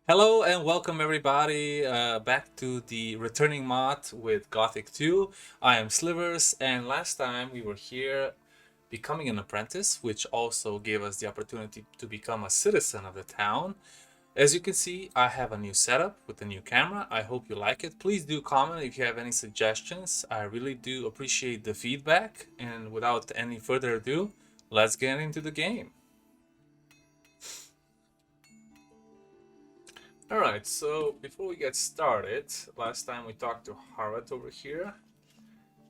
Hello and welcome everybody back to the returning mod with Gothic 2. I am Slivers, and last time we were here becoming an apprentice, which also gave us the opportunity to become a citizen of the town. As you can see, I have a new setup with a new camera. I hope you like it. Please do comment if you have any suggestions. I really do appreciate the feedback, and without any further ado, let's get into the game. Alright, so before we get started, last time we talked to Harvard over here,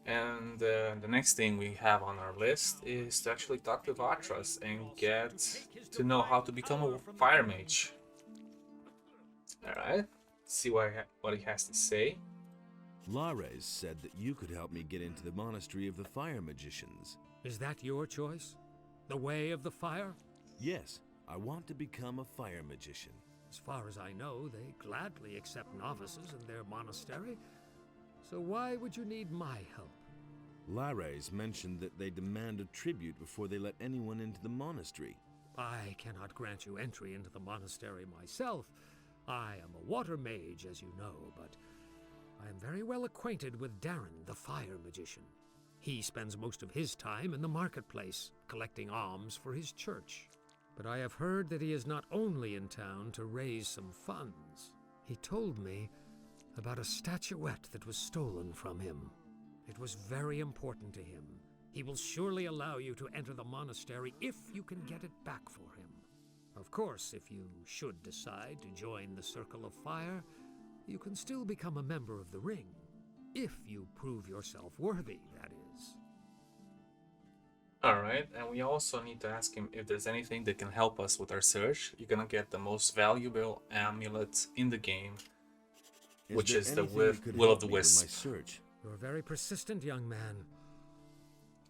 and the next thing we have on our list is to actually talk to Vatras and get to know how to become a fire mage. Alright, see what he has to say. Lares said that you could help me get into the monastery of the fire magicians. Is that your choice? The way of the fire? Yes, I want to become a fire magician. As far as I know, they gladly accept novices in their monastery. So why would you need my help? Lares mentioned that they demand a tribute before they let anyone into the monastery. I cannot grant you entry into the monastery myself. I am a water mage, as you know, but I am very well acquainted with Darren, the fire magician. He spends most of his time in the marketplace, collecting alms for his church. But I have heard that he is not only in town to raise some funds. He told me about a statuette that was stolen from him. It was very important to him. He will surely allow you to enter the monastery if you can get it back for him. Of course, if you should decide to join the Circle of Fire, you can still become a member of the Ring. If you prove yourself worthy, that is. Alright, and we also need to ask him if there's anything that can help us with our search. You're gonna get the most valuable amulet in the game, which is the Will of the Wisp. Search? You're a very persistent young man,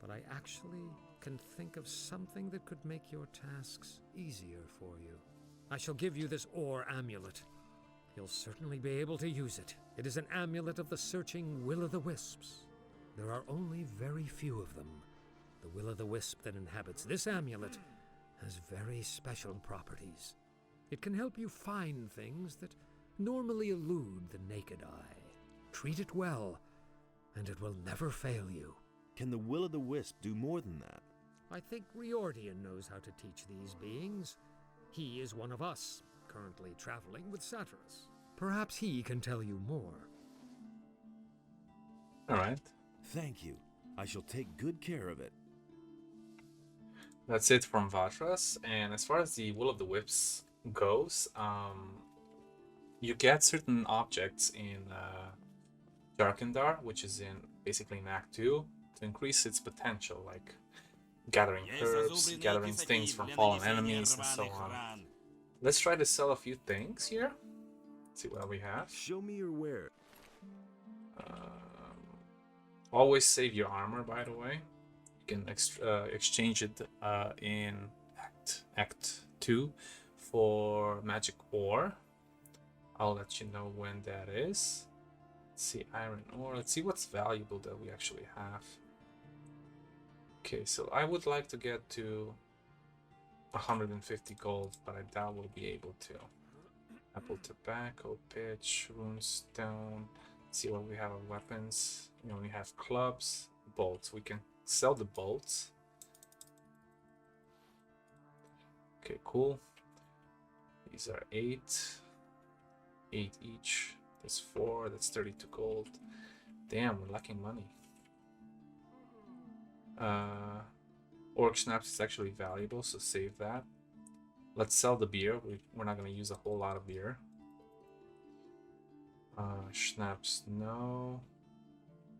but I actually can think of something that could make your tasks easier for you. I shall give you this ore amulet. You'll certainly be able to use it. It is an amulet of the searching Will o' the Wisps. There are only very few of them. The Will o' the Wisp that inhabits this amulet has very special properties. It can help you find things that normally elude the naked eye. Treat it well, and it will never fail you. Can the Will o' the Wisp do more than that? I think Riordian knows how to teach these beings. He is one of us, currently traveling with Saturas. Perhaps he can tell you more. Alright, Thank you. I shall take good care of it. that's it from Vatras. And as far as the Will of the Wisps goes, you get certain objects in Darkendar, which is basically in Act 2, to increase its potential, like gathering herbs, gathering things from fallen enemies, and so on. Let's try to sell a few things here. See what we have. Show me your ware. Always save your armor, by the way. You can exchange it in Act 2 for magic ore. I'll let you know when that is. Let's see, iron ore. Let's see what's valuable that we actually have. Okay, so I would like to get to 150 gold, but I doubt we'll be able to. Apple tobacco, pitch, runestone. Let's see what we have of weapons. You know, we have clubs, bolts. We can sell the bolts. Okay, cool. These are 8 each. That's 4. That's 32 gold. Damn, we're lacking money. Orc schnapps is actually valuable, so save that. Let's sell the beer. We're not going to use a whole lot of beer. Schnapps, no.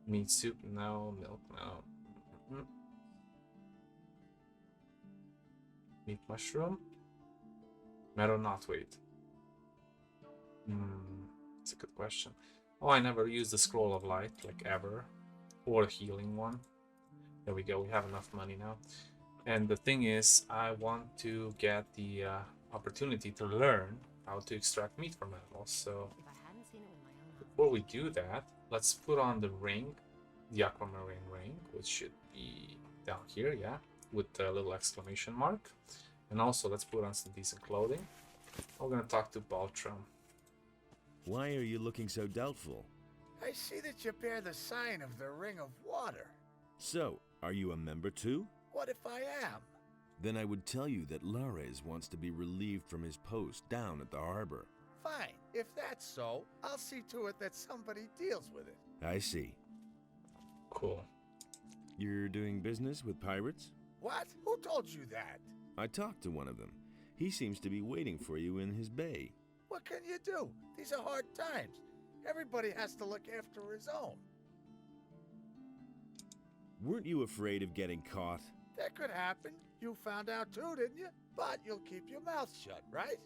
Meat soup, no. Milk, no. Meat mushroom. Metal knotweed. That's a good question. Oh, I never used the scroll of light, like ever. Or a healing one. There we go, we have enough money now. And the thing is, I want to get the opportunity to learn how to extract meat from animals. So before we do that, let's put on the ring, the aquamarine ring, which should be down here, yeah, with a little exclamation mark. And also let's put on some decent clothing. We're gonna talk to Baltram. Why are you looking so doubtful? I see that you bear the sign of the Ring of Water. So, are you a member too? What if I am? Then I would tell you that Lares wants to be relieved from his post down at the harbor. Fine. If that's so, I'll see to it that somebody deals with it. I see. Cool. You're doing business with pirates? What? Who told you that? I talked to one of them. He seems to be waiting for you in his bay. What can you do? These are hard times. Everybody has to look after his own. Weren't you afraid of getting caught? That could happen. You found out too, didn't you? But you'll keep your mouth shut, right?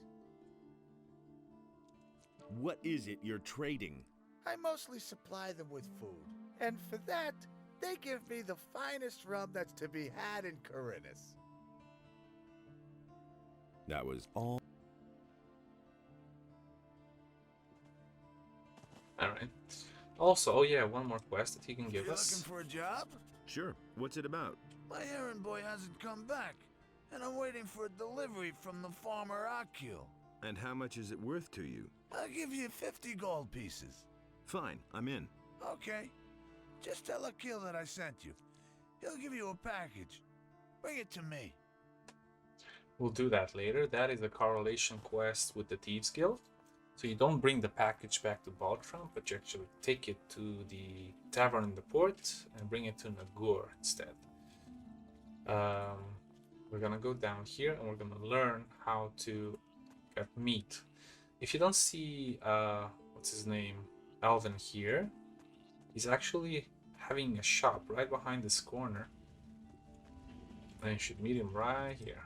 What is it you're trading? I mostly supply them with food. And for that, they give me the finest rum that's to be had in Corinthus. That was all. Alright. Also, oh yeah, one more quest that he can give You us. looking for a job? Sure. What's it about? My errand boy hasn't come back, and I'm waiting for a delivery from the farmer Akil. And how much is it worth to you? I'll give you 50 gold pieces. Fine, I'm in. Okay. Just tell Akil that I sent you. He'll give you a package. Bring it to me. We'll do that later. That is a correlation quest with the Thieves Guild. So you don't bring the package back to Baltram, but you actually take it to the tavern in the port and bring it to Nagur instead. We're gonna go down here and we're gonna learn how to get meat. If you don't see, what's his name, Alvin here, he's actually having a shop right behind this corner. And you should meet him right here.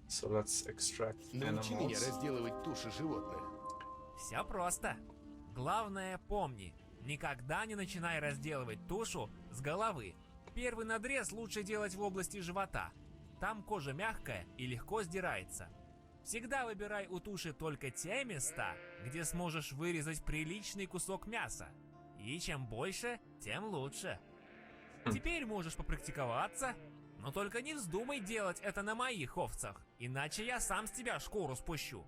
So let's extract Научи меня animals. разделывать туши животных. Все просто. Главное помни, никогда не начинай разделывать тушу с головы. Первый надрез лучше делать в области живота. Там кожа мягкая и легко сдирается. Всегда выбирай у туши только те места, где сможешь вырезать приличный кусок мяса. И чем больше, тем лучше. Теперь можешь попрактиковаться, но только не вздумай делать это на моих овцах, иначе я сам с тебя шкуру спущу.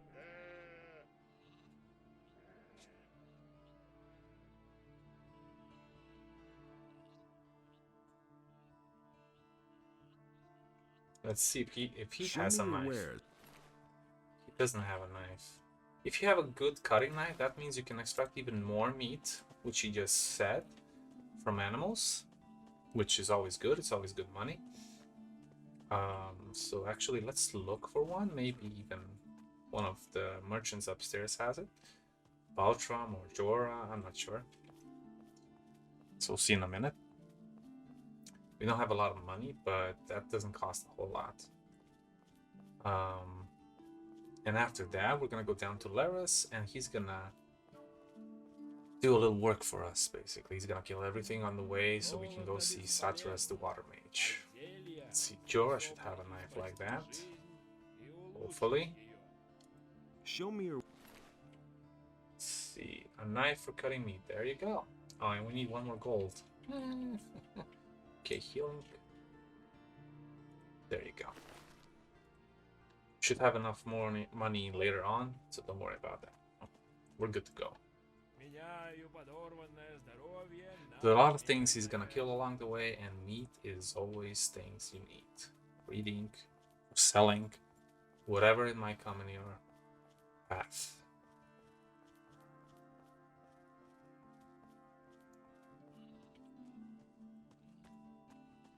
Let's see if he Show has a me your knife. wares. He doesn't have a knife. If you have a good cutting knife, that means you can extract even more meat, which he just said, from animals, which is always good. It's always good money. So actually, let's look for one. Maybe even one of the merchants upstairs has it. Baltram or Jorah, I'm not sure. So we'll see in a minute. We don't have a lot of money, but that doesn't cost a whole lot. And after that, we're gonna go down to Lares, and he's gonna do a little work for us, basically. He's gonna kill everything on the way, so we can go see Saturas the Water Mage. Let's see, Jorah should have a knife like that. Hopefully. Show me your. Let's see, a knife for cutting meat. There you go. Oh, and we need one more gold. Okay, healing. There you go. Should have enough more money later on, so don't worry about that. We're good to go. There are a lot of things he's gonna kill along the way, and meat is always things you need. Reading, selling, whatever it might come in your path.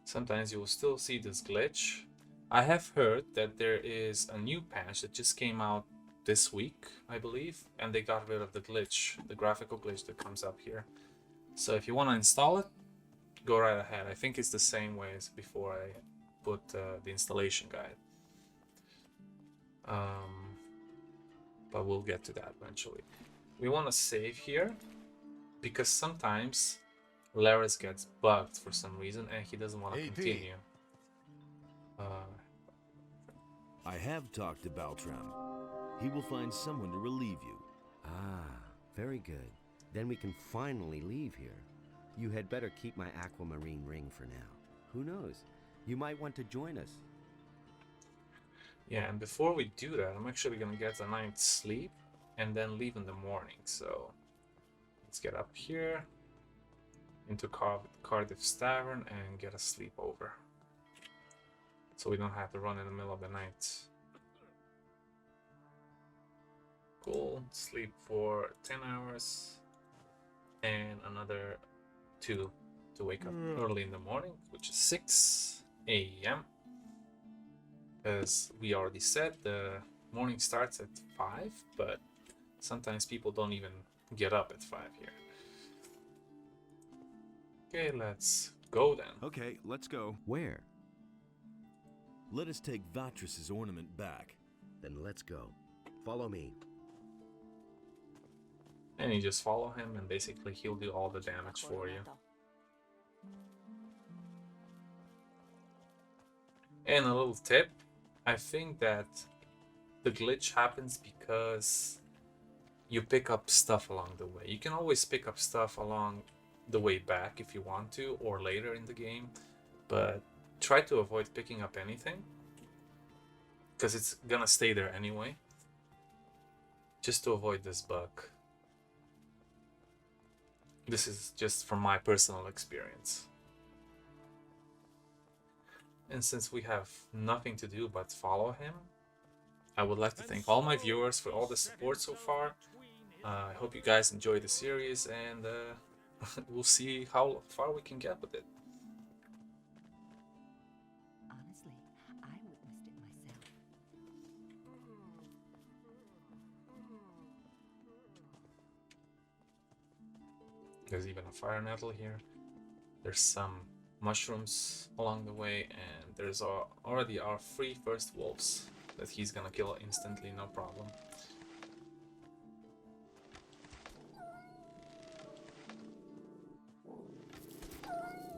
Sometimes you will still see this glitch. I have heard that there is a new patch that just came out this week, I believe, and they got rid of the glitch, the graphical glitch that comes up here. So if you want to install it, go right ahead. I think it's the same way as before I put the installation guide. But we'll get to that eventually. We want to save here because sometimes Lares gets bugged for some reason and he doesn't want to Hey, P. continue. I have talked to Baltram. He will find someone to relieve you. Ah, very good. Then we can finally leave here. You had better keep my aquamarine ring for now. Who knows? You might want to join us. Yeah, and before we do that, I'm actually gonna get a night's sleep and then leave in the morning. So let's get up here into Cardiff's Tavern and get a sleepover, so we don't have to run in the middle of the night. Cool. Sleep for 10 hours and another 2 to wake up early in the morning, which is 6 a.m. As we already said, the morning starts at 5, but sometimes people don't even get up at 5 here. Okay, let's go then. Okay, let's go. Where? Let us take Vatras' ornament back. Then let's go. Follow me. And you just follow him, and basically he'll do all the damage for you. And a little tip, I think that the glitch happens because you pick up stuff along the way. You can always pick up stuff along the way back if you want to, or later in the game, but try to avoid picking up anything, because it's gonna stay there anyway, just to avoid this bug. This is just from my personal experience. And since we have nothing to do but follow him, I would like to thank all my viewers for all the support so far. I hope you guys enjoy the series, and we'll see how far we can get with it. Honestly, I witnessed it myself. There's even a fire nettle here. There's some mushrooms along the way, and there's already our 3 first wolves that he's gonna kill instantly, no problem.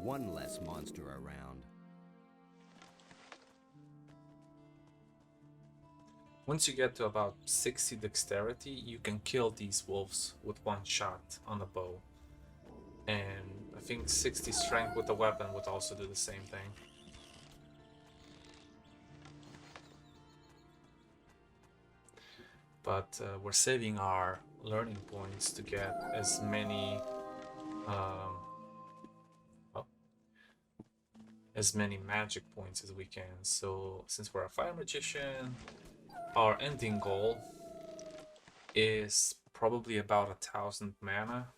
One less monster around. Once you get to about 60 dexterity, you can kill these wolves with 1 shot on a bow. And I think 60 strength with the weapon would also do the same thing. But we're saving our learning points to get as many magic points as we can. So since we're a fire magician, our ending goal is probably about 1,000 mana.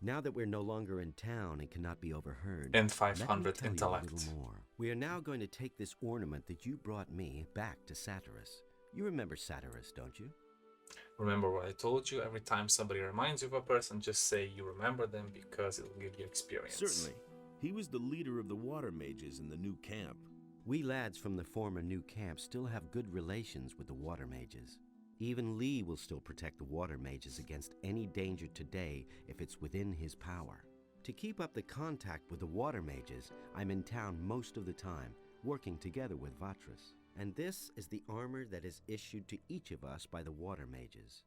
Now that we're no longer in town and cannot be overheard, And let me 500 tell you a intellect. little more. We are now going to take this ornament that you brought me back to Saturas. You remember Saturas, don't you? Remember what I told you? Every time somebody reminds you of a person, just say you remember them, because it'll give you experience. Certainly. He was the leader of the water mages in the new camp. We lads from the former new camp still have good relations with the water mages. Even Lee will still protect the water mages against any danger today if it's within his power. To keep up the contact with the water mages, I'm in town most of the time, working together with Vatras. And this is the armor that is issued to each of us by the water mages.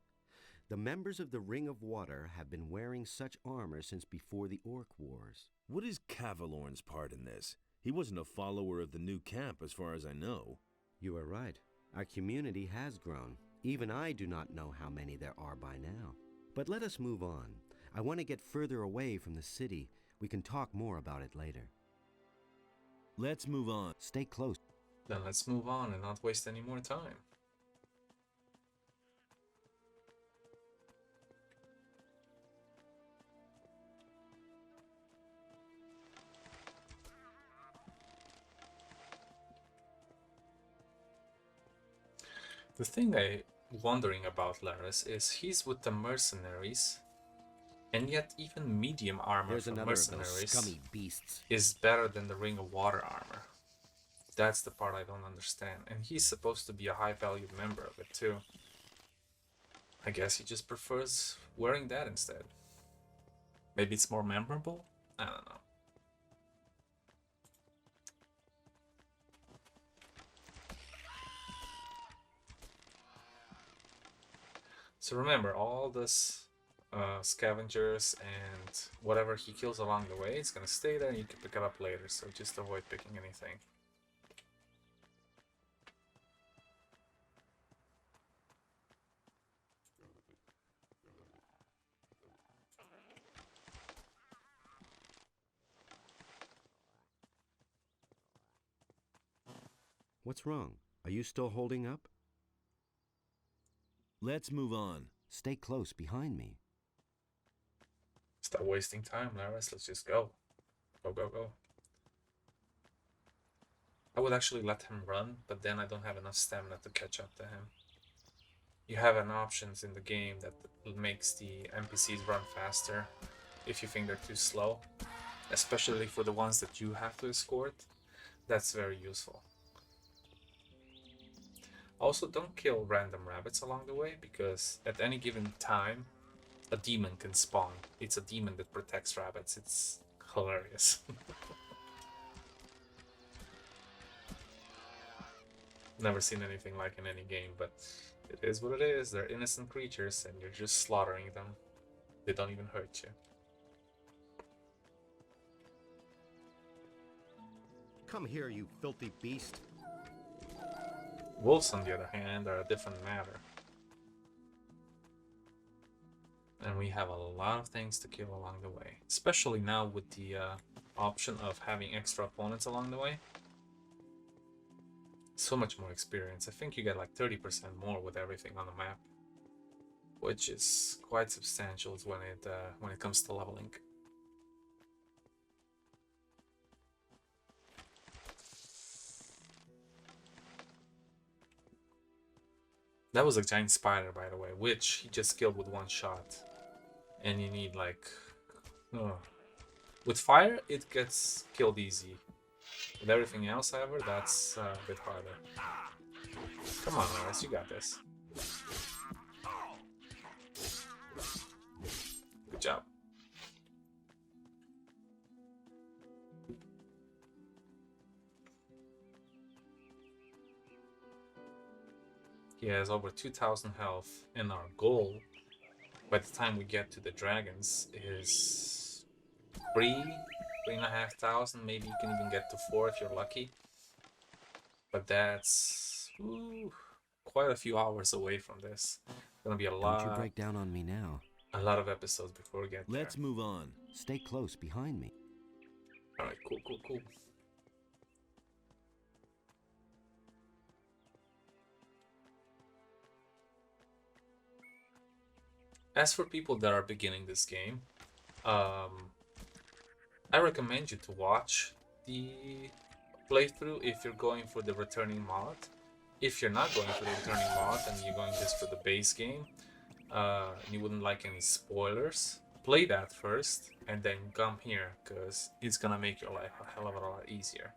The members of the Ring of Water have been wearing such armor since before the Orc Wars. What is Cavalorn's part in this? He wasn't a follower of the new camp as far as I know. You are right. Our community has grown. Even I do not know how many there are by now. But let us move on. I want to get further away from the city. We can talk more about it later. Let's move on. Stay close. Then let's move on and not waste any more time. The thing I'm wondering about Lares is he's with the mercenaries, and yet even medium armor There's from another of those mercenaries scummy beasts. is better than the Ring of Water armor. That's the part I don't understand, and he's supposed to be a high-valued member of it too. I guess he just prefers wearing that instead. Maybe it's more memorable? I don't know. So remember, all this scavengers and whatever he kills along the way, it's gonna stay there and you can pick it up later, so just avoid picking anything. What's wrong? Are you still holding up? Let's move on. Stay close behind me. Stop wasting time, Lares. Let's just go. Go, go, go. I would actually let him run, but then I don't have enough stamina to catch up to him. You have an options in the game that makes the NPCs run faster if you think they're too slow, especially for the ones that you have to escort. That's very useful. Also, don't kill random rabbits along the way, because at any given time a demon can spawn. It's a demon that protects rabbits. It's hilarious. Never seen anything like in any game, but it is what it is. They're innocent creatures and you're just slaughtering them. They don't even hurt you. Come here, you filthy beast. Wolves, on the other hand, are a different matter. And we have a lot of things to kill along the way. Especially now with the option of having extra opponents along the way. So much more experience. I think you get like 30% more with everything on the map, which is quite substantial when it comes to leveling. That was a giant spider, by the way, which he just killed with one shot. And you need like... With fire, it gets killed easy. With everything else, however, that's a bit harder. Come on, Lares, you got this. Good job. He has over 2,000 health, and our goal, by the time we get to the dragons, is 3,500. Maybe you can even get to 4 if you're lucky. But that's quite a few hours away from this. Gonna be a lot. Don't you break down on me now. A lot of episodes before we get there. Let's move on. Stay close behind me. All right, cool, cool, cool. As for people that are beginning this game, I recommend you to watch the playthrough if you're going for the returning mod. If you're not going for the returning mod and you're going just for the base game, you wouldn't like any spoilers, play that first and then come here, because it's gonna make your life a hell of a lot easier.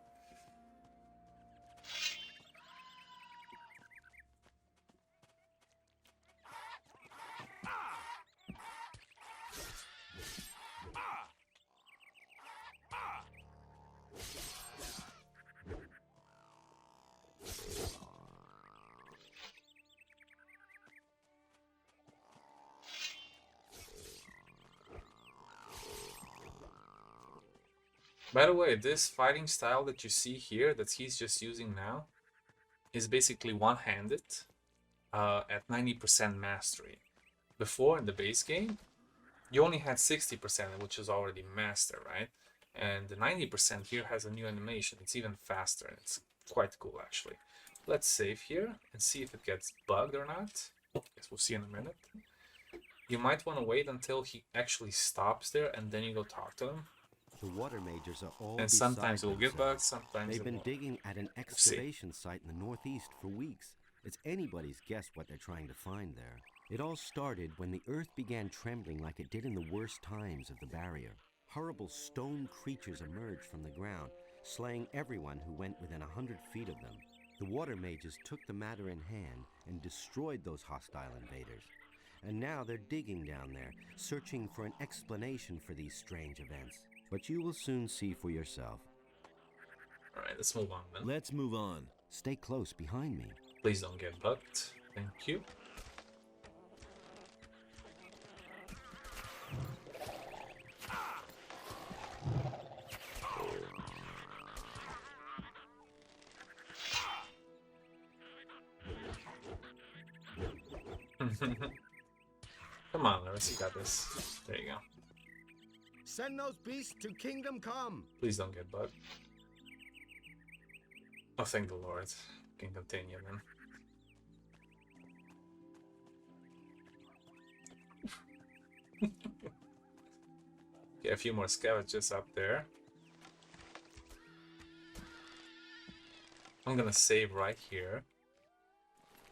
By the way, this fighting style that you see here, that he's just using now, is basically one-handed at 90% mastery. Before, in the base game, you only had 60%, which is already master, right? And the 90% here has a new animation. It's even faster, and it's quite cool, actually. Let's save here and see if it gets bugged or not. Guess we'll see in a minute. You might want to wait until he actually stops there, and then you go talk to him. The water mages are all And sometimes it will get bugged, themselves. sometimes They've it been won't. digging at an excavation site in the northeast for weeks. It's anybody's guess what they're trying to find there. It all started when the earth began trembling like it did in the worst times of the barrier. Horrible stone creatures emerged from the ground, slaying everyone who went within 100 feet of them. The water mages took the matter in hand and destroyed those hostile invaders. And now they're digging down there, searching for an explanation for these strange events. But you will soon see for yourself. Alright, let's move on then. Let's move on. Stay close behind me. Please don't get bugged. Thank you. Come on, Lares, you got this. There you go. Send those beasts to Kingdom Come. Please don't get bugged. Oh, thank the Lord. We can continue then. Okay, a few more scavengers up there. I'm gonna save right here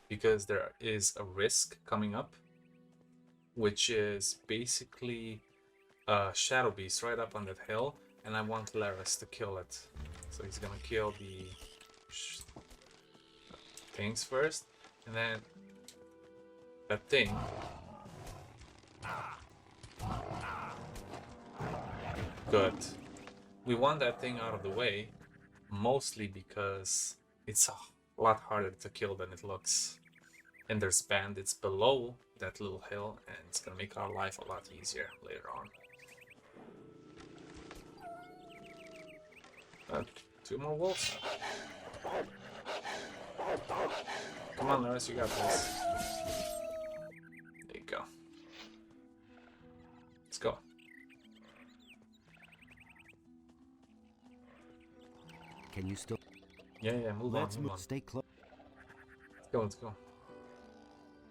because there is a risk coming up, which is basically a shadow beast right up on that hill, and I want Lares to kill it. So he's gonna kill the things first, and then that thing. Good. We want that thing out of the way, mostly because it's a lot harder to kill than it looks. And there's bandits below that little hill, and it's gonna make our life a lot easier later on. 2 more wolves. Come on, Lares, you got this. There you go. Let's go. Can you still? Yeah, move Let's on, move on. Stay close. Let's go.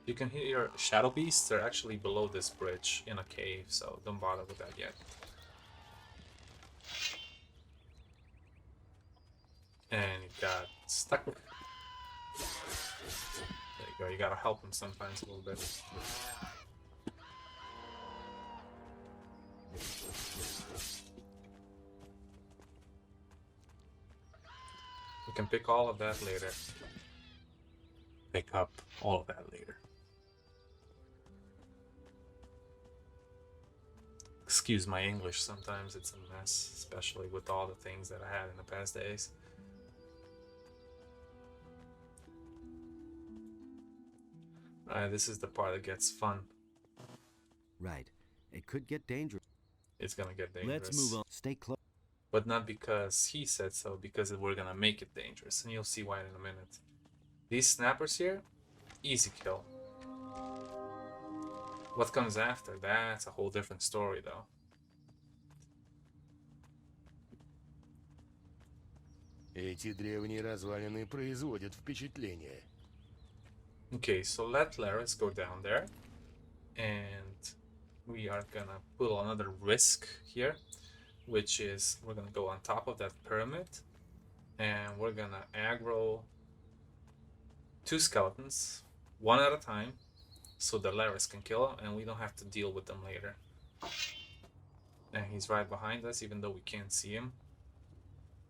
You can hear shadow beasts. They're actually below this bridge in a cave, so don't bother with that yet. And he got stuck. There you go. You gotta help him sometimes a little bit. We can pick all of that later. Pick up all of that later. Excuse my English, sometimes it's a mess, especially with all the things that I had in the past days. Alright, this is the part that gets fun. Right. It could get dangerous. It's gonna get dangerous. Let's move on. Stay close. But not because he said so, because we're gonna make it dangerous, and you'll see why in a minute. These snappers here, easy kill. What comes after, that's a whole different story though. Эти древние развалины производят впечатление. Okay, so let Lares go down there, and we are gonna put another risk here, which is we're gonna go on top of that pyramid, and we're gonna aggro 2 skeletons, 1 at a time, so the Lares can kill them, and we don't have to deal with them later. And he's right behind us, even though we can't see him,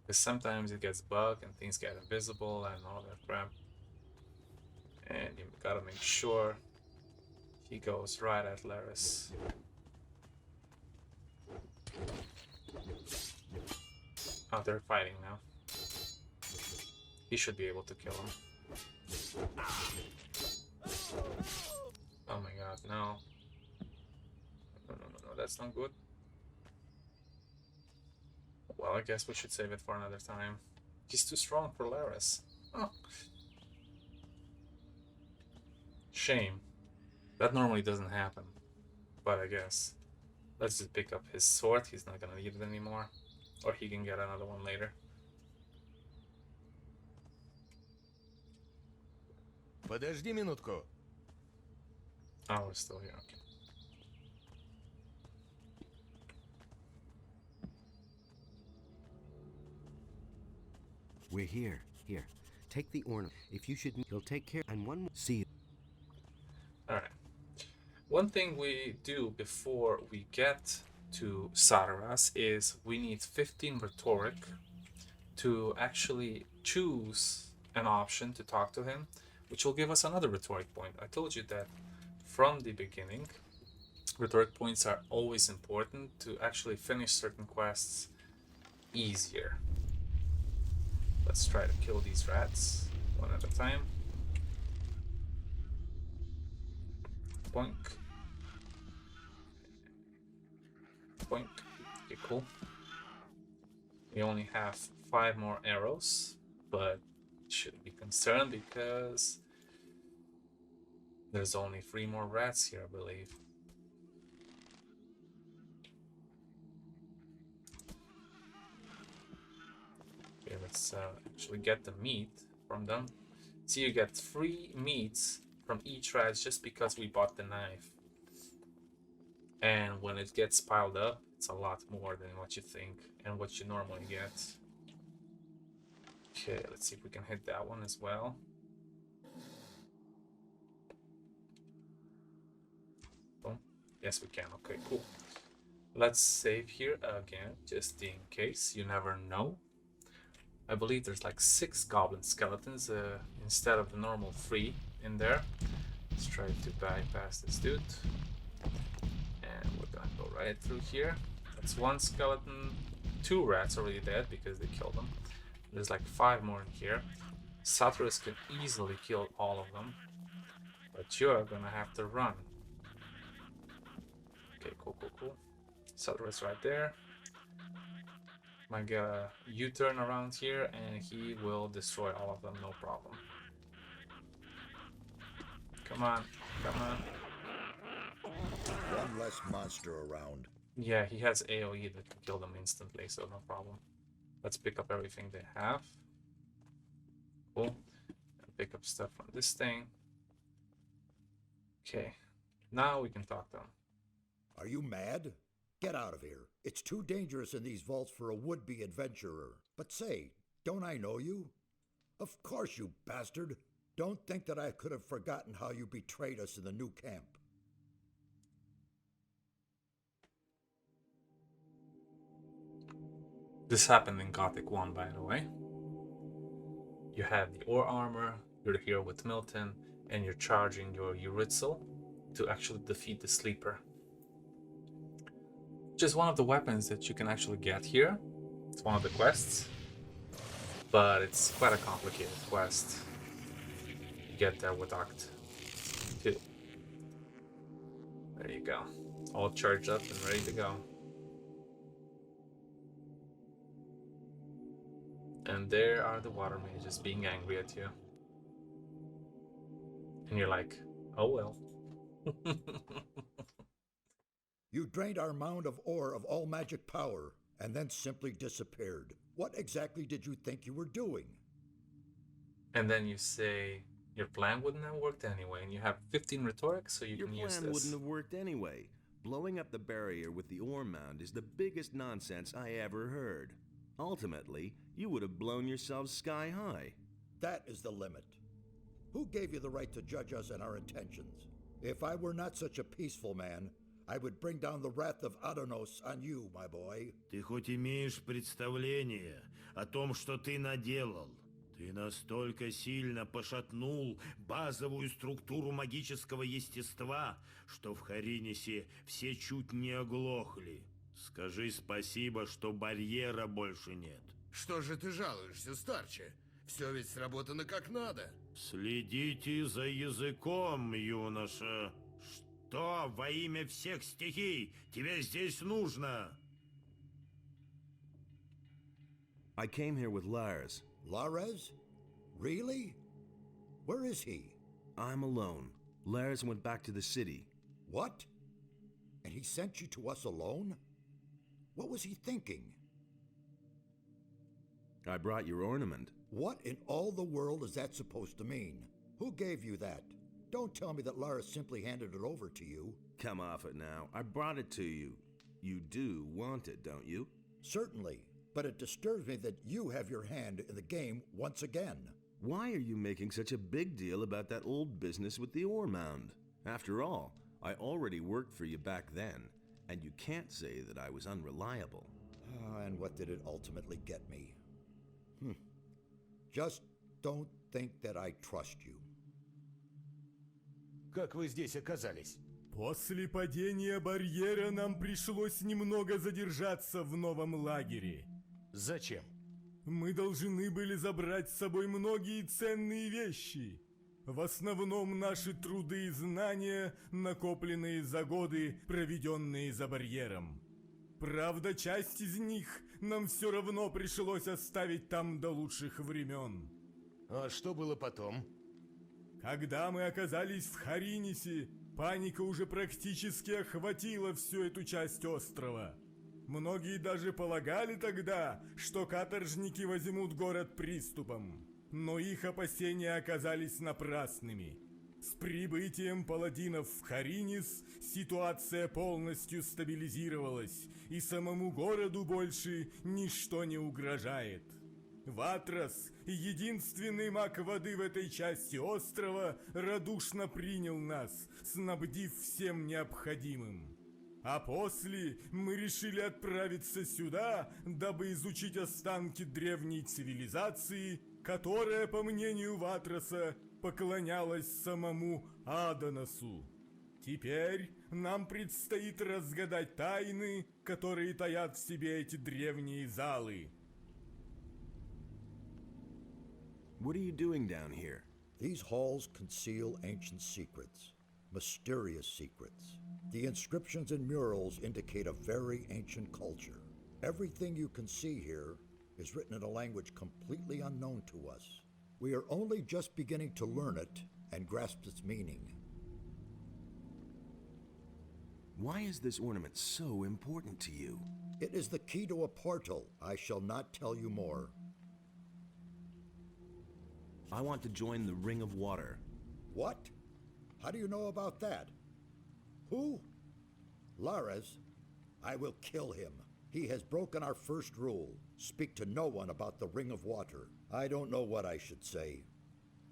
because sometimes it gets bugged and things get invisible and all that crap. And you gotta make sure he goes right at Lares. Oh, they're fighting now. He should be able to kill him. Oh my god, no. No, that's not good. Well, I guess we should save it for another time. He's too strong for Lares. Oh. Shame. That normally doesn't happen. But I guess. Let's just pick up his sword. He's not gonna need it anymore. Or he can get another one later. Подожди минутку. Oh, we're still here. Okay. We're here. Here. Take the ornament. If you should, he'll take care. And one more. See you. Alright. One thing we do before we get to Saturas is we need 15 rhetoric to actually choose an option to talk to him, which will give us another rhetoric point. I told you that from the beginning, rhetoric points are always important to actually finish certain quests easier. Let's try to kill these rats one at a time. Boink. Boink. Okay, cool. We only have 5 more arrows, but shouldn't be concerned because there's only 3 more rats here, I believe. Okay, Let's actually get the meat from them. See, you get 3 meats from each rat just because we bought the knife. And when it gets piled up, it's a lot more than what you think and what you normally get. Okay, let's see if we can hit that one as well. Boom. Yes, we can. Okay, cool. Let's save here again, just in case. You never know. I believe there's like 6 goblin skeletons instead of the normal 3 in there. Let's try to bypass this dude. And we're gonna go right through here. That's 1 skeleton. 2 rats already dead because they killed them. There's like 5 more in here. Saturas can easily kill all of them. But you're gonna have to run. Okay, cool. Saturas right there. Might get a U-turn around here and he will destroy all of them, no problem. Come on. One less monster around. Yeah, he has AoE that can kill them instantly, so no problem. Let's pick up everything they have. Cool. And pick up stuff from this thing. Okay. Now we can talk to them. Are you mad? Get out of here. It's too dangerous in these vaults for a would-be adventurer. But say, don't I know you? Of course, you bastard. Don't think that I could have forgotten how you betrayed us in the new camp. This happened in Gothic 1, by the way. You had the ore armor, you're here with Milton, and you're charging your Euritzel to actually defeat the Sleeper. Which is one of the weapons that you can actually get here. It's one of the quests. But it's quite a complicated quest. You get there with Act 2. There you go. All charged up and ready to go. And there are the water mages being angry at you. And you're like, oh well. You drained our mound of ore of all magic power, and then simply disappeared. What exactly did you think you were doing? And then you say, your plan wouldn't have worked anyway, and you have 15 rhetoric, so you Your can use plan this. wouldn't have worked anyway. Blowing up the barrier with the ore mound is the biggest nonsense I ever heard. Ultimately, you would have blown yourselves sky high. That is the limit. Who gave you the right to judge us and our intentions? If I were not such a peaceful man, I would bring down the wrath of Adonos on you, my boy. Ты хоть имеешь представление о том, что ты наделал? Ты настолько сильно пошатнул базовую структуру магического естества, что в Харинисе все чуть не оглохли. Скажи спасибо, что барьера больше нет. Что же ты жалуешься, старче? Все ведь сработано как надо. Следите за языком, юноша. Что во имя всех стихий тебе здесь нужно? I came here with Lares. Lares? Really? Where is he? I'm alone. Lares went back to the city. What? And he sent you to us alone? What was he thinking? I brought your ornament. What in all the world is that supposed to mean? Who gave you that? Don't tell me that Lares simply handed it over to you. Come off it now. I brought it to you. You do want it, don't you? Certainly, but it disturbs me that you have your hand in the game once again. Why are you making such a big deal about that old business with the ore mound? After all, I already worked for you back then, and you can't say that I was unreliable. And what did it ultimately get me? Just don't think that I trust you. Как вы здесь оказались? После падения барьера нам пришлось немного задержаться в новом лагере. Зачем? Мы должны были забрать с собой многие ценные вещи. В основном наши труды и знания, накопленные за годы, проведенные за барьером. Правда, часть из них нам все равно пришлось оставить там до лучших времен. А что было потом? Когда мы оказались в Харинисе, паника уже практически охватила всю эту часть острова. Многие даже полагали тогда, что каторжники возьмут город приступом. Но их опасения оказались напрасными. С прибытием паладинов в Харинис ситуация полностью стабилизировалась, и самому городу больше ничто не угрожает. Ватрас, единственный маг воды в этой части острова, радушно принял нас, снабдив всем необходимым. А после мы решили отправиться сюда, дабы изучить останки древней цивилизации, которая, по мнению Ватраса, поклонялась самому Адонасу. Теперь нам предстоит разгадать тайны, которые таят в себе эти древние залы. What are you doing down here? These halls conceal ancient secrets, mysterious secrets. The inscriptions and murals indicate a very ancient culture. Everything you can see here is written in a language completely unknown to us. We are only just beginning to learn it and grasp its meaning. Why is this ornament so important to you? It is the key to a portal. I shall not tell you more. I want to join the Ring of Water. What? How do you know about that? Who? Lares? I will kill him. He has broken our first rule. Speak to no one about the Ring of Water. I don't know what I should say.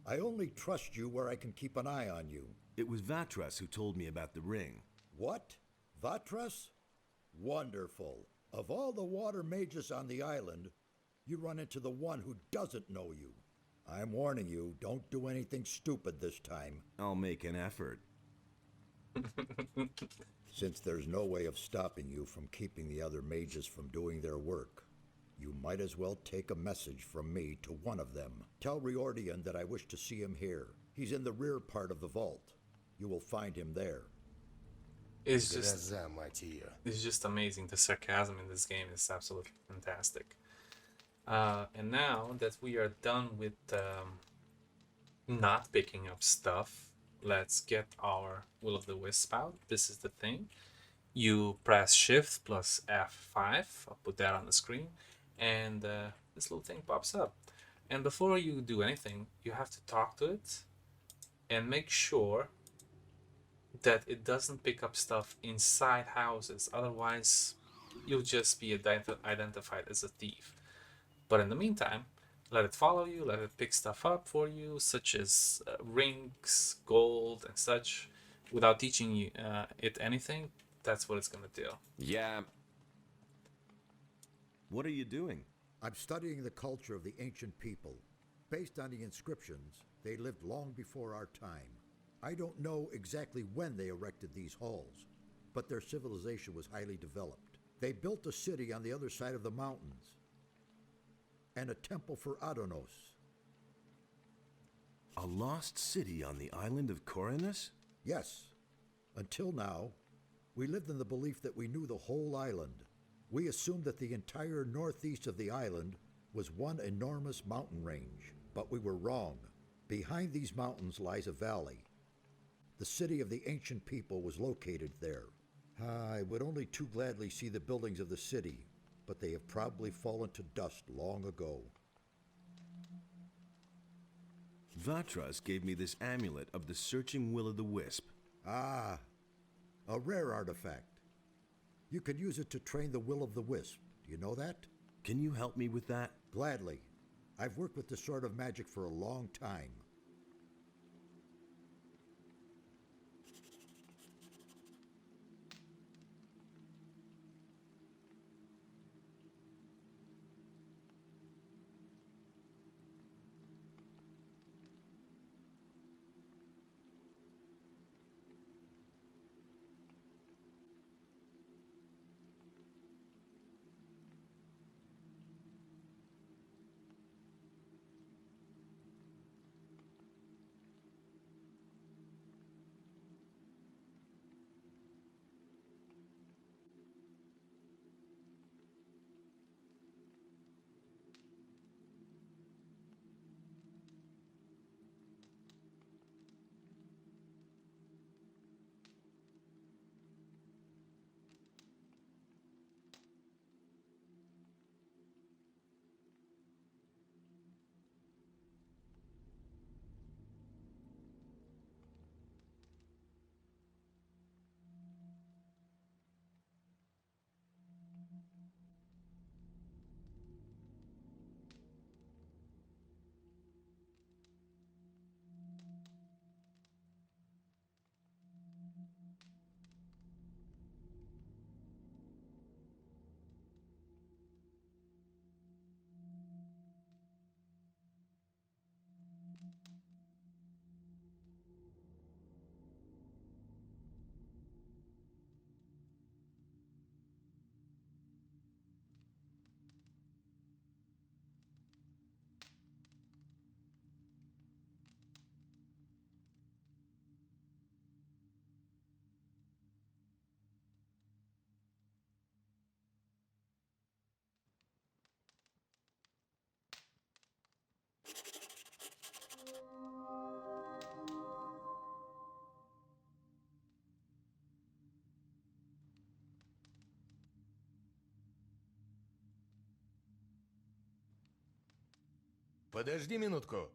I only trust you where I can keep an eye on you. It was Vatras who told me about the ring. What? Vatras? Wonderful. Of all the water mages on the island, you run into the one who doesn't know you. I'm warning you, don't do anything stupid this time. I'll make an effort. Since there's no way of stopping you from keeping the other mages from doing their work, you might as well take a message from me to one of them. Tell Riordian that I wish to see him here. He's in the rear part of the vault. You will find him there. It's just amazing. The sarcasm in this game is absolutely fantastic. And now that we are done with not picking up stuff, let's get our Will of the Wisp out. This is the thing. You press Shift plus F5. I'll put that on the screen. And this little thing pops up. And before you do anything, you have to talk to it and make sure that it doesn't pick up stuff inside houses. Otherwise, you'll just be identified as a thief. But in the meantime, let it follow you, let it pick stuff up for you, such as rings, gold, and such, without teaching you it anything. That's what it's gonna do. Yeah. What are you doing? I'm studying the culture of the ancient people. Based on the inscriptions, they lived long before our time. I don't know exactly when they erected these halls, but their civilization was highly developed. They built a city on the other side of the mountains, and a temple for Adonos. A lost city on the island of Corinus? Yes. Until now, we lived in the belief that we knew the whole island. We assumed that the entire northeast of the island was one enormous mountain range, but we were wrong. Behind these mountains lies a valley. The city of the ancient people was located there. I would only too gladly see the buildings of the city, but they have probably fallen to dust long ago. Vatras gave me this amulet of the Searching Will of the Wisp. Ah, a rare artifact. You can use it to train the Will of the Wisp. Do you know that? Can you help me with that? Gladly. I've worked with this sort of magic for a long time. Подожди минутку.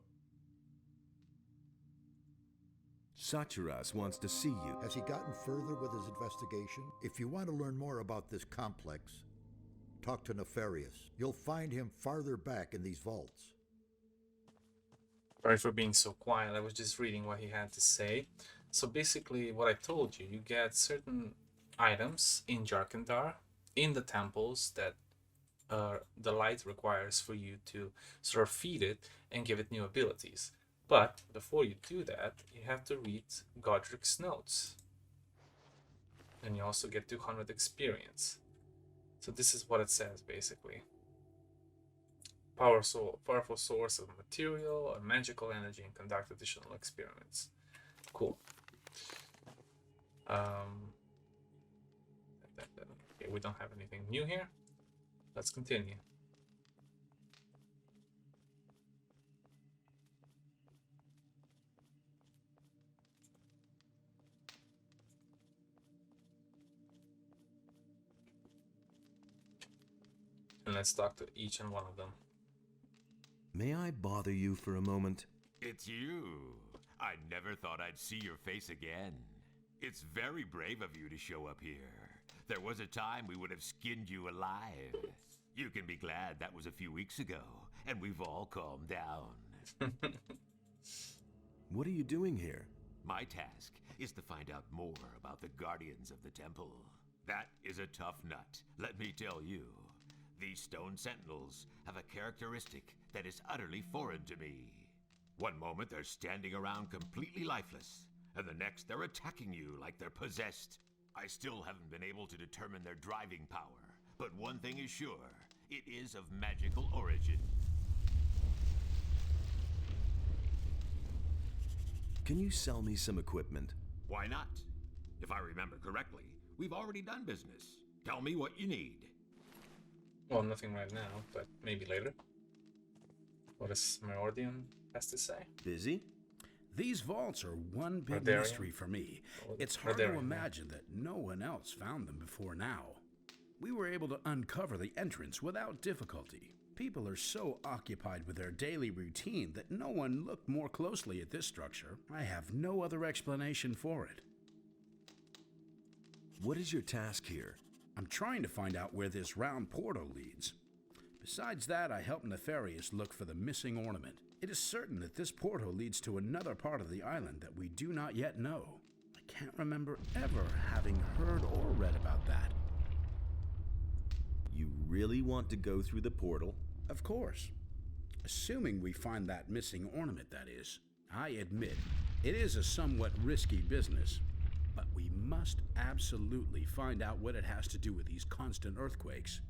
Saturas wants to see you. Has he gotten further with his investigation? If you want to learn more about this complex, talk to Nefarious. You'll find him farther back in these vaults. Sorry for being so quiet. I was just reading what he had to say. So basically, what I told you, you get certain items in Jarkandar, in the temples, that the light requires for you to sort of feed it and give it new abilities. But before you do that, you have to read Godric's notes. And you also get 200 experience. So this is what it says, basically. Powerful source of material or magical energy and conduct additional experiments. Cool. Okay, we don't have anything new here. Let's continue. And let's talk to each and one of them. May I bother you for a moment? It's you. I never thought I'd see your face again. It's very brave of you to show up here. There was a time we would have skinned you alive. You can be glad that was a few weeks ago, and we've all calmed down. What are you doing here? My task is to find out more about the guardians of the temple. That is a tough nut, let me tell you. These stone sentinels have a characteristic that is utterly foreign to me. One moment they're standing around completely lifeless, and the next they're attacking you like they're possessed. I still haven't been able to determine their driving power, but one thing is sure, it is of magical origin. Can you sell me some equipment? Why not? If I remember correctly, we've already done business. Tell me what you need. Well, nothing right now, but maybe later. What does Riordian has to say? Busy? These vaults are one big Riordian? mystery for me. Well, It's hard to Riordian, imagine that no one else found them before now. We were able to uncover the entrance without difficulty. People are so occupied with their daily routine that no one looked more closely at this structure. I have no other explanation for it. What is your task here? I'm trying to find out where this round portal leads. Besides that, I helped Nefarious look for the missing ornament. It is certain that this portal leads to another part of the island that we do not yet know. I can't remember ever having heard or read about that. You really want to go through the portal? Of course. Assuming we find that missing ornament, that is. I admit, it is a somewhat risky business, but we must absolutely find out what it has to do with these constant earthquakes.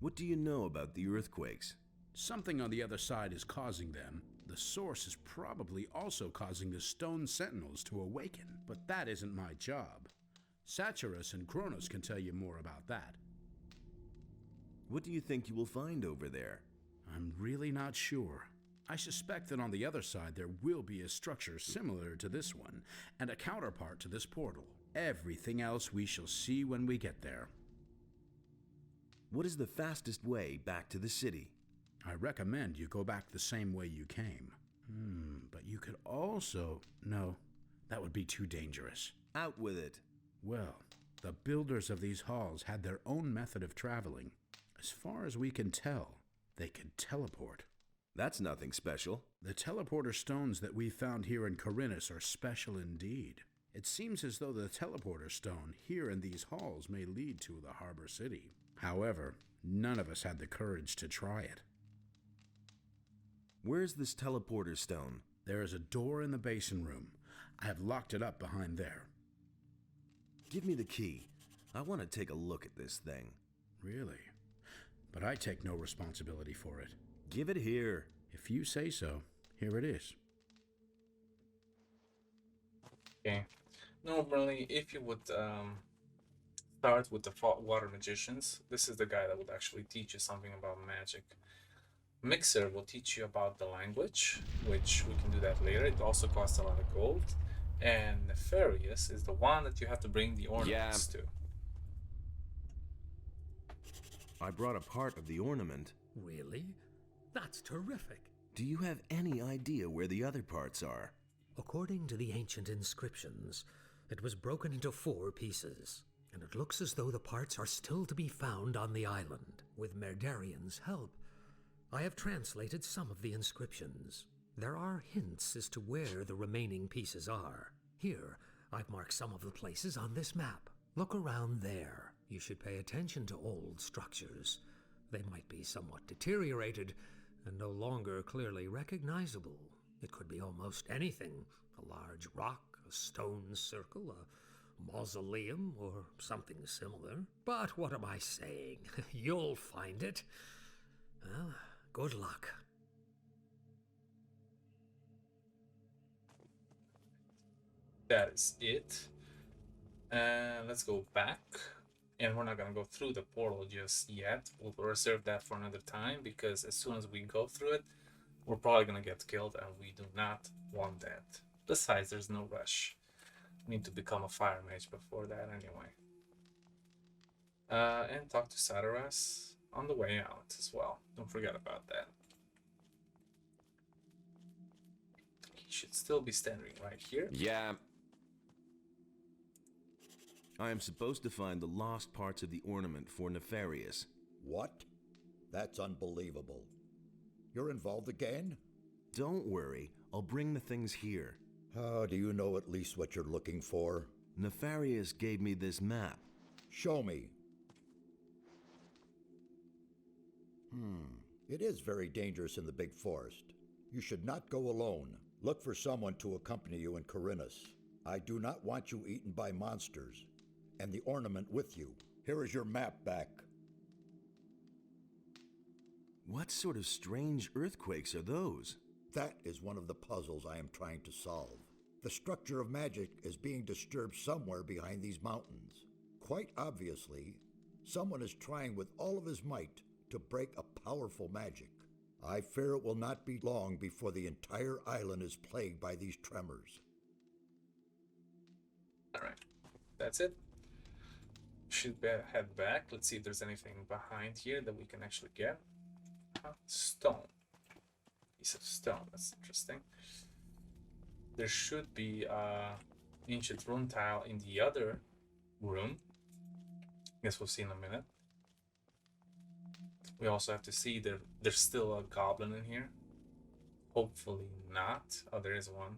What do you know about the earthquakes? Something on the other side is causing them. The source is probably also causing the stone sentinels to awaken, but that isn't my job. Saturas and Kronos can tell you more about that. What do you think you will find over there? I'm really not sure. I suspect that on the other side there will be a structure similar to this one, and a counterpart to this portal. Everything else we shall see when we get there. What is the fastest way back to the city? I recommend you go back the same way you came. But you could also... No, that would be too dangerous. Out with it. Well, the builders of these halls had their own method of traveling. As far as we can tell, they could teleport. That's nothing special. The teleporter stones that we found here in Corinus are special indeed. It seems as though the teleporter stone here in these halls may lead to the harbor city. However, none of us had the courage to try it. Where's this teleporter stone? There is a door in the basin room. I have locked it up behind there. Give me the key. I want to take a look at this thing. Really? But I take no responsibility for it. Give it here. If you say so, here it is. Okay. Normally, if you would start with the water magicians, this is the guy that would actually teach you something about magic. Mixer will teach you about the language, which we can do that later. It also costs a lot of gold. And Nefarious is the one that you have to bring the ornaments to. I brought a part of the ornament. Really? That's terrific. Do you have any idea where the other parts are? According to the ancient inscriptions, it was broken into 4 pieces, and it looks as though the parts are still to be found on the island. With Merdarian's help, I have translated some of the inscriptions. There are hints as to where the remaining pieces are. Here, I've marked some of the places on this map. Look around there. You should pay attention to old structures. They might be somewhat deteriorated and no longer clearly recognizable. It could be almost anything. A large rock, a stone circle, a mausoleum, or something similar. But what am I saying? You'll find it. Well, good luck. That is it. Let's go back. And we're not gonna go through the portal just yet. We'll reserve that for another time, because as soon as we go through it, we're probably gonna get killed, and we do not want that. Besides, there's no rush. We need to become a fire mage before that anyway. And talk to Saturas on the way out as well. Don't forget about that. He should still be standing right here. Yeah. I am supposed to find the lost parts of the ornament for Nefarious. What? That's unbelievable. You're involved again? Don't worry, I'll bring the things here. How do you know at least what you're looking for? Nefarious gave me this map. Show me. It is very dangerous in the big forest. You should not go alone. Look for someone to accompany you in Corinus. I do not want you eaten by monsters. And the ornament with you. Here is your map back. What sort of strange earthquakes are those? That is one of the puzzles I am trying to solve. The structure of magic is being disturbed somewhere behind these mountains. Quite obviously, someone is trying with all of his might to break a powerful magic. I fear it will not be long before the entire island is plagued by these tremors. Alright, that's it. Should head back. Let's see if there's anything behind here that we can actually get. Stone. Piece of stone. That's interesting. There should be ancient rune tile in the other room. Guess we'll see in a minute. We also have to see there's still a goblin in here. Hopefully not. Oh, there is one.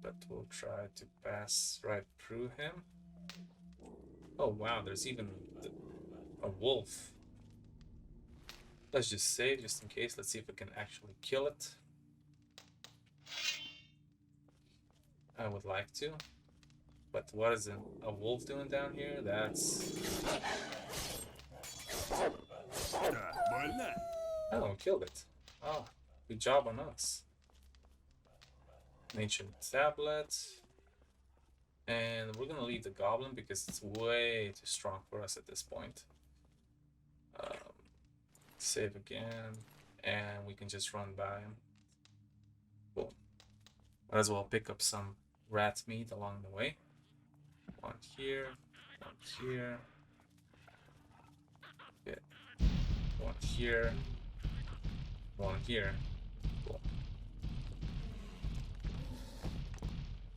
But we'll try to pass right through him. Oh wow, there's even a wolf. Let's just save, just in case. Let's see if we can actually kill it. I would like to. But what is a wolf doing down here? That's... Oh, we killed it. Oh, good job on us. An ancient tablet. And we're gonna leave the goblin because it's way too strong for us at this point. Save again, and we can just run by him. Cool. Might as well pick up some rat meat along the way. One here, one here. Okay. One here, one here. Cool.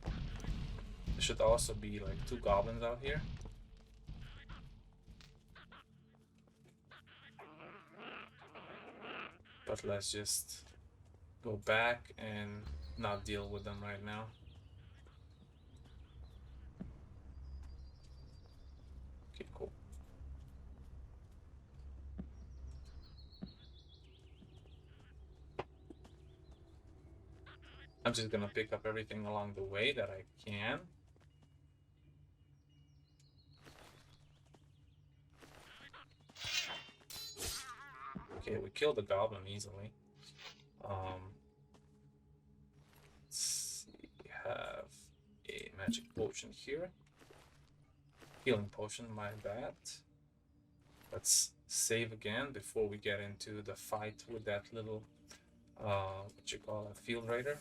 There should also be like 2 goblins out here. But let's just go back and not deal with them right now. Okay, cool. I'm just gonna pick up everything along the way that I can. Okay, we killed the goblin easily. Let's see, we have a magic potion here. Healing potion, my bad. Let's save again before we get into the fight with that little, what you call a field raider.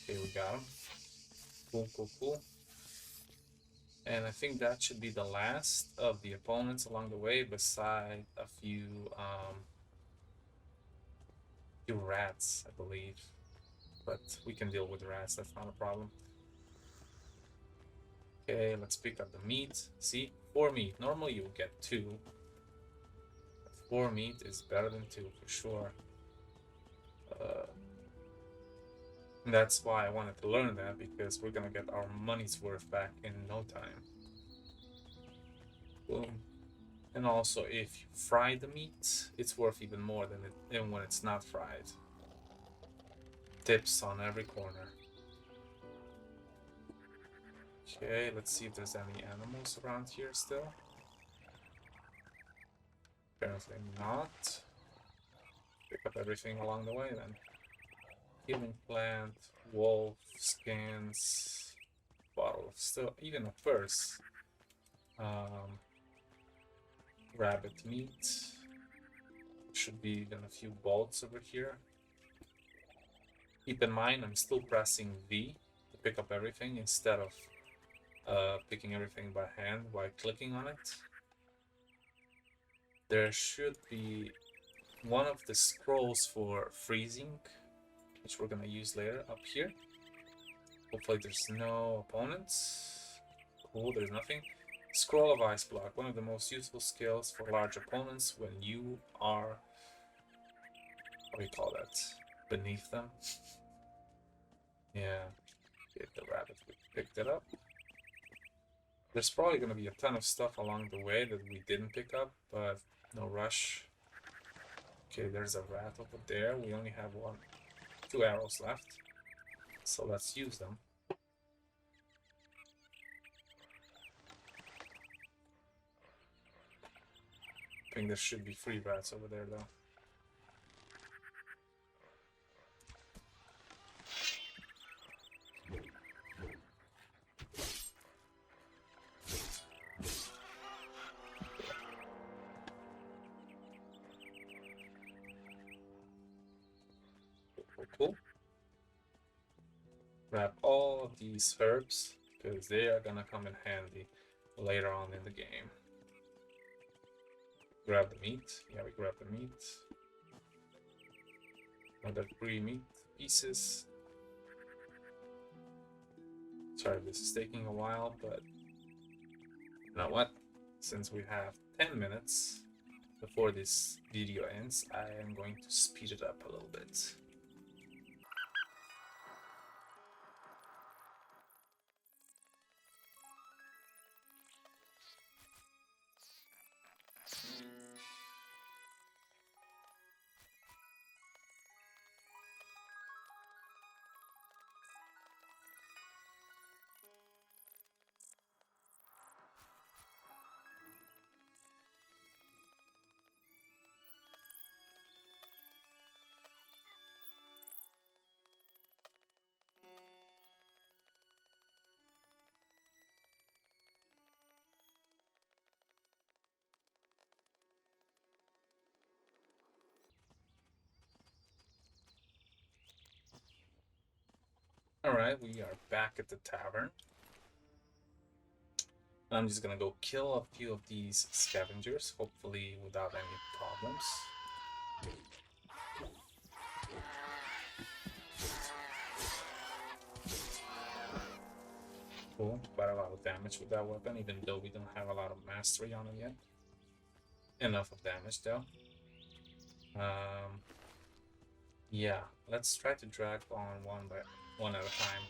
Okay, we got him. Cool, cool, cool. And I think that should be the last of the opponents along the way, beside a few rats, I believe. But we can deal with rats, that's not a problem. Okay, let's pick up the meat. See, 4 meat. Normally you would get 2. But 4 meat is better than 2 for sure. That's why I wanted to learn that, because we're gonna get our money's worth back in no time. Boom. And also, if you fry the meat, it's worth even more than when it's not fried. Tips on every corner. Okay, let's see if there's any animals around here still. Apparently not. Pick up everything along the way then. Healing plant, wolf skins, bottle of still, even a purse. Rabbit meat. Should be even a few bolts over here. Keep in mind, I'm still pressing V to pick up everything instead of picking everything by hand while clicking on it. There should be one of the scrolls for freezing, which we're gonna use later, up here. Hopefully there's no opponents. Cool, there's nothing. Scroll of Ice Block, one of the most useful skills for large opponents when you are, what do you call that, beneath them. Yeah, get the rabbit, we picked it up. There's probably going to be a ton of stuff along the way that we didn't pick up, but no rush. Okay, there's a rat over there. We only have 2 arrows left, so let's use them. I think there should be 3 rats over there though. Cool. Grab all of these herbs, because they are gonna come in handy later on in the game. Grab the meat. Yeah, we grab the meat. Another 3 meat pieces. Sorry, this is taking a while, but you know what? Since we have 10 minutes before this video ends, I am going to speed it up a little bit. Alright, we are back at the tavern. I'm just gonna go kill a few of these scavengers, hopefully without any problems. Cool, quite a lot of damage with that weapon, even though we don't have a lot of mastery on it yet. Enough of damage though. Yeah, let's try to drag on one at a time.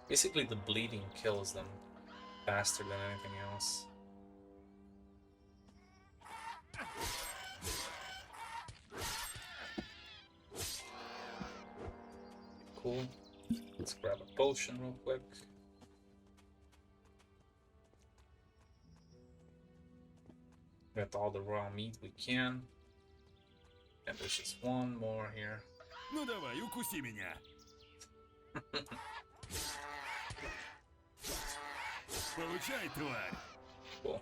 Basically, the bleeding kills them faster than anything else. Cool. Let's grab a potion real quick. Get all the raw meat we can. And there's just one more here. Ну давай, укуси меня. Получай, тварь! Cool.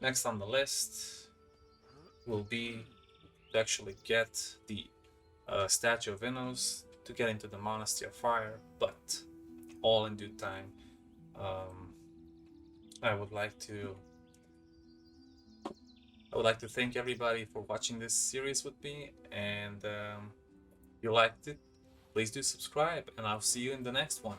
Next on the list will be to actually get the statue of Innos to get into the Monastery of Fire, but all in due time. I would like to thank everybody for watching this series with me, and if you liked it, please do subscribe, and I'll see you in the next one.